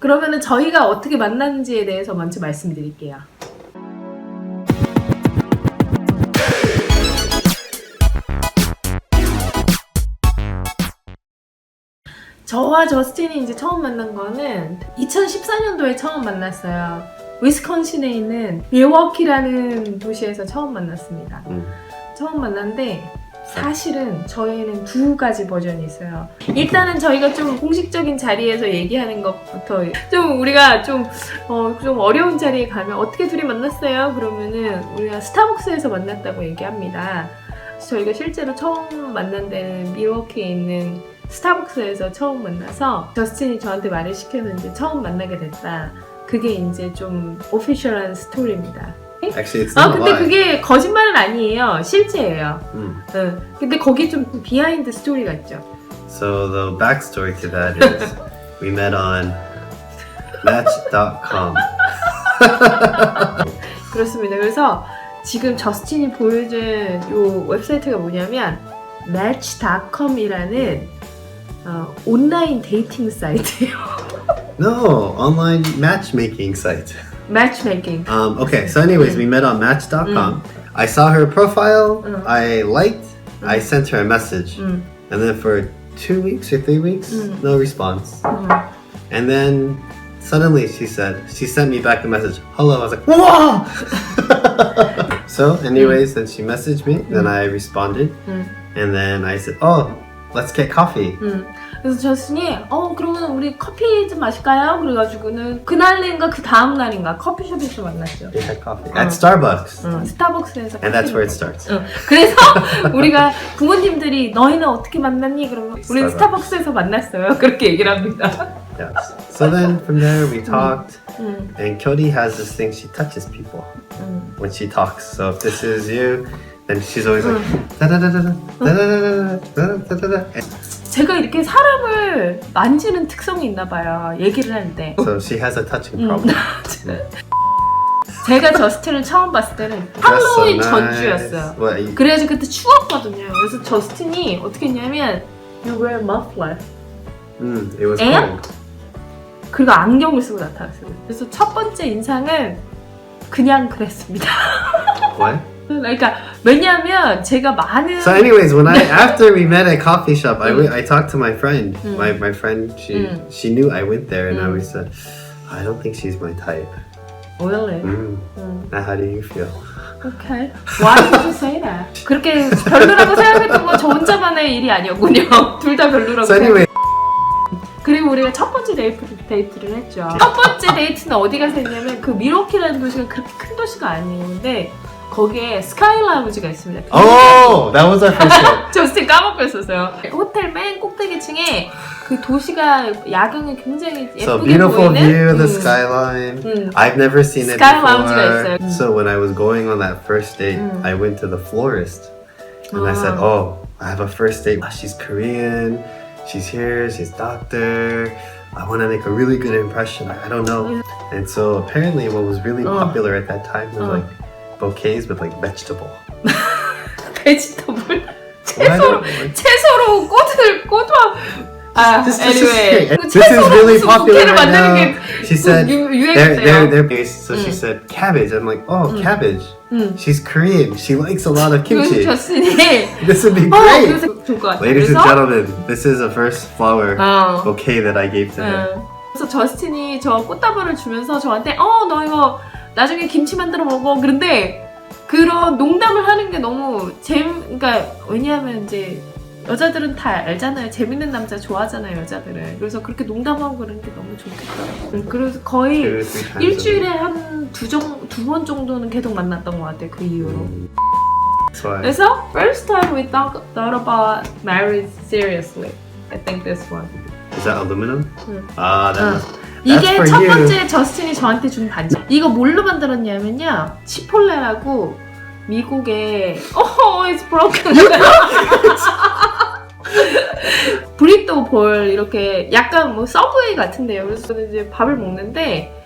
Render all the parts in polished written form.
그러면은 저희가 어떻게 만났는지에 대해서 먼저 말씀드릴게요. 저와 저스틴이 이제 처음 만난 거는 2014년도에 처음 만났어요. 위스콘신에 있는 밀워키라는 도시에서 처음 만났습니다. 처음 만났는데 사실은 저희는 두 가지 버전이 있어요. 일단은 저희가 좀 공식적인 자리에서 얘기하는 것부터 좀 우리가 좀 어려운 자리에 가면 어떻게 둘이 만났어요? 그러면은 우리가 스타벅스에서 만났다고 얘기합니다. 저희가 실제로 처음 만난 데는 밀워키에 있는 스타벅스에서 처음 만나서 저스틴이 저한테 말을 시켜서 이제 처음 만나게 됐다. 그게 이제 좀 오피셜한 스토리입니다. Actually, it's not 근데 a lie. 그게 거짓말은 아니에요. 실제예요. 근데 거기 좀 비하인드 스토리가 있죠. So the backstory to that is we met on Match.com. 그렇습니다. 그래서 지금 저스틴이 보여준 이 웹사이트가 뭐냐면 Match.com이라는 온라인 데이팅 사이트예요. No, online matchmaking site. Matchmaking. Okay, so anyways, we met on Match.com. I saw her profile. I liked. I sent her a message, and then for 2 weeks or 3 weeks, no response. And then suddenly she sent me back a message. Hello. I was like, whoa. So anyways, then she messaged me. Then I responded, and then I said, oh, let's get coffee. 그래서 저스틴이 그러면 우리 커피 좀 마실까요? 그래가지고는 그날인가 그 다음 날인가 커피숍에서 만났죠. We had coffee at Starbucks, 스타벅스에서. and that's where it starts. 그래서 우리가 부모님들이 너희는 어떻게 만났니? 그러면 우리는 스타벅스에서 만났어요. 그렇게 얘기를 합니다. Yes. So then from there we talked, and Cody has this thing. She touches people when she talks. So if this is you, then she's always like da da da da da da da da da. 제가 이렇게 사람을 만지는 특성이 있나 봐요. 얘기를 할 때. So she has a touching problem. 제가 저스틴을 처음 봤을 때는 할로윈 전주였어요. What? 그래야지 그때 추웠거든요. 그래서 저스틴이 어떻게 했냐면 You wear muffler. It was And? cold. 그리고 안경을 쓰고 나타났어요. 그래서 첫 번째 인상은 그냥 그랬습니다. What? 그러니까 왜냐하면 제가 많은 So anyways, after we met at coffee shop, I talked to my friend. My friend, she knew I went there, and I always said, I don't think she's my type. Really? Now how do you feel? Okay. Why did you say that? 그렇게 별로라고 생각했던 건 저 혼자만의 일이 아니었군요. 둘 다 별로라고 So anyway, 그리고 우리가 첫 번째 데이트를 했죠. 첫 번째 데이트는 어디 가서 했냐면 그 밀워키라는 도시가 그렇게 큰 도시가 아니에요. 근데 거기에 스카이 라운지가 있습니다. oh, that was our first date. 저스틴 까먹고 있었어요. 호텔 맨 꼭대기층에 그 도시가 야경이 굉장히 예쁘게 So beautiful 보이는 view of the skyline. I've never seen it 스카이 라운지가 before. 있어요. So when I was going on that first date, I went to the florist, and I said, "Oh, I have a first date. She's Korean. She's here. She's doctor. I want to make a really good impression. I don't know." And so apparently, what was really popular at that time was like bouquets with like vegetable. 베지터블 채소로 꽃을 anyway. This is really popular right 만드는 now. 게 She said 유행했대요. they're so she said cabbage. I'm like, oh, cabbage. She's Korean. She likes a lot of kimchi. 저스틴이 This would be great. 그래서 좋을 것 같아요. Ladies and 그래서 gentlemen, this is the first flower bouquet that I gave to her. 그래서 저스틴이 저 꽃다발을 주면서 저한테 너 이거 나중에 김치 만들어 먹어. 그런데 그런 농담을 하는 게 너무 그러니까 왜냐하면 이제 여자들은 다 알잖아요. 재밌는 남자 좋아하잖아요, 여자들은. 그래서 그렇게 농담하고 그러는 게 너무 좋겠더라고요. 그래서 거의 2 or 3 times. 일주일에 한 두 번 정도는 계속 만났던 것 같아요, 그 이후로. That's why. 그래서 first time we thought about marriage seriously. I think this one. Is that aluminum? Ah, that's 이게 for 첫 you. 번째 저스틴이 저한테 준 반지. 이거 뭘로 만들었냐면요, 치폴레라고 미국의 it's broken. 브리또 볼 이렇게 약간 뭐 서브웨이 같은데요. 그래서 저는 이제 밥을 먹는데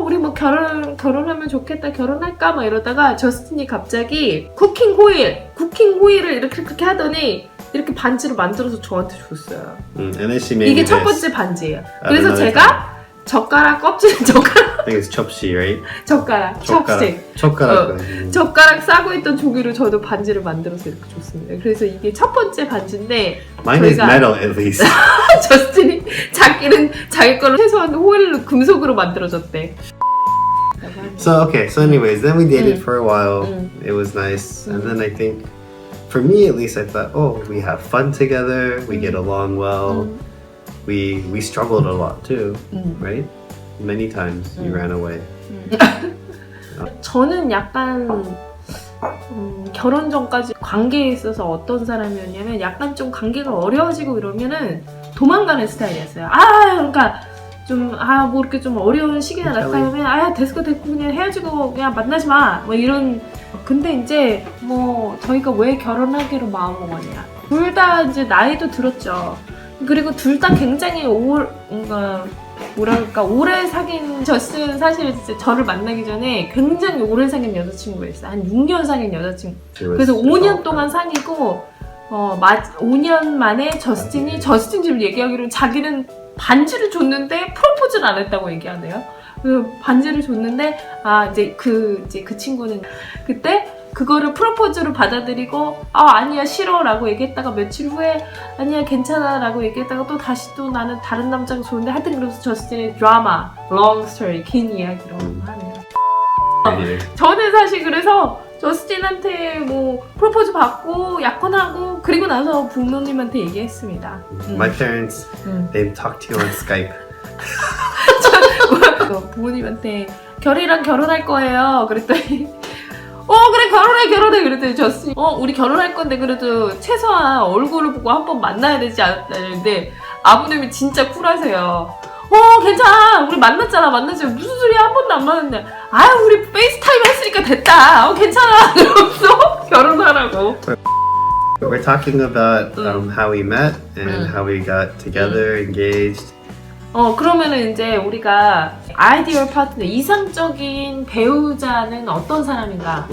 우리 뭐 결혼하면 좋겠다, 결혼할까 막 이러다가 저스틴이 갑자기 쿠킹 호일을 이렇게 하더니 이렇게 반지로 만들어서 저한테 줬어요. And then she made 이게 me 첫 this. 번째 반지예요. I 그래서 don't know 제가 젓가락 껍질 젓가락 I think it's chopsy, right? 젓가락 첩스틱 젓가락. 젓가락 싸고 있던 종이로 저도 반지를 만들어서 이렇게 줬습니다. 그래서 이게 첫 번째 반지인데 Mine is metal at least. 저스틴이 자기 거를 최소한 호일로 금속으로 만들어줬대. So okay, so anyways, then we dated for a while. It was nice. And then I think for me at least I thought, oh, we have fun together, we get along well. We struggled a lot too, right? Many times you ran away. 저는 약간 결혼 전까지 관계에 있어서 어떤 사람이었냐면 약간 좀 관계가 어려워지고 이러면은 도망가는 스타일이었어요. 그러니까 좀 뭐 이렇게 좀 어려운 시기가 나타나면 됐고 그냥 헤어지고 그냥 만나지 마 뭐 이런. 근데 이제 뭐 저희가 왜 결혼하기로 마음먹었냐, 둘 다 이제 나이도 들었죠. 그리고 둘 다 굉장히 오래 사귄 저스틴은 사실 이제 저를 만나기 전에 굉장히 오래 사귄 여자친구가 있어요. 한 6년 사귄 여자친구. 그래서 5년 동안 사귀고 5년 만에 저스틴 집을 얘기하기로는 자기는 반지를 줬는데 프로포즈를 안 했다고 얘기하네요. 그 반지를 줬는데 이제 그 친구는 그때 그거를 프로포즈로 받아들이고 아니야 싫어라고 얘기했다가 며칠 후에 아니야 괜찮아라고 얘기했다가 또 다시 또 나는 다른 남자가 좋은데 하여튼 그래서 저스틴의 드라마 long story 긴 이야기로 하네요. 저는 사실 그래서 저스틴한테 뭐 프로포즈 받고 약혼하고 그리고 나서 부모님한테 얘기했습니다. My parents, they talk to you on Skype. 부모님한테 결이랑 결혼할 거예요. 그랬더니 그래 결혼해 그랬더니 저스틴 우리 결혼할 건데 그래도 최소한 얼굴을 보고 한번 만나야 되지 않는데 아버님이 진짜 쿨하세요. 괜찮아 우리 만났잖아 무슨 소리야 한 번도 안 만났는데 우리 페이스타임 했으니까 됐다 괜찮아 그러면서 결혼하라고. We're talking about how we met and how we got together, engaged. 그러면은 이제 우리가 아이디얼 파트너, 이상적인 배우자는 어떤 사람인가?